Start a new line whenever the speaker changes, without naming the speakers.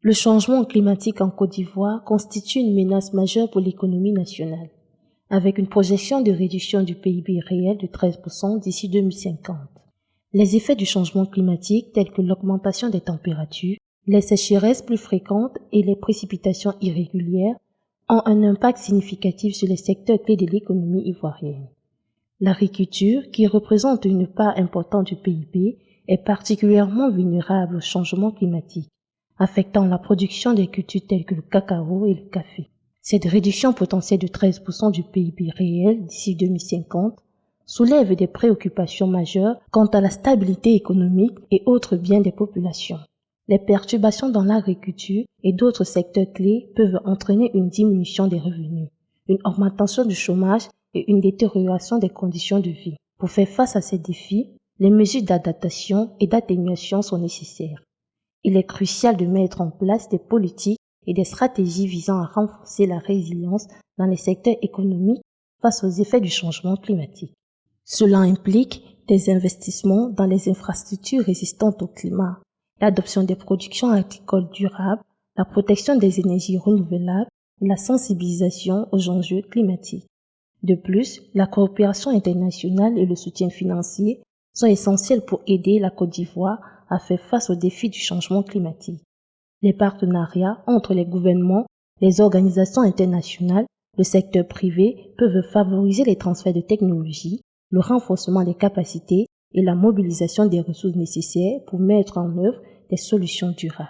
Le changement climatique en Côte d'Ivoire constitue une menace majeure pour l'économie nationale, avec une projection de réduction du PIB réel de 13% d'ici 2050. Les effets du changement climatique tels que l'augmentation des températures, les sécheresses plus fréquentes et les précipitations irrégulières ont un impact significatif sur les secteurs clés de l'économie ivoirienne. L'agriculture, qui représente une part importante du PIB, est particulièrement vulnérable au changement climatique, affectant la production des cultures telles que le cacao et le café. Cette réduction potentielle de 13% du PIB réel d'ici 2050 soulève des préoccupations majeures quant à la stabilité économique et autres biens des populations. Les perturbations dans l'agriculture et d'autres secteurs clés peuvent entraîner une diminution des revenus, une augmentation du chômage et une détérioration des conditions de vie. Pour faire face à ces défis, les mesures d'adaptation et d'atténuation sont nécessaires. Il est crucial de mettre en place des politiques et des stratégies visant à renforcer la résilience dans les secteurs économiques face aux effets du changement climatique. Cela implique des investissements dans les infrastructures résistantes au climat, l'adoption des productions agricoles durables, la protection des énergies renouvelables et la sensibilisation aux enjeux climatiques. De plus, la coopération internationale et le soutien financier sont essentiels pour aider la Côte d'Ivoire à faire face aux défis du changement climatique. Les partenariats entre les gouvernements, les organisations internationales, le secteur privé peuvent favoriser les transferts de technologies, le renforcement des capacités et la mobilisation des ressources nécessaires pour mettre en œuvre des solutions durables.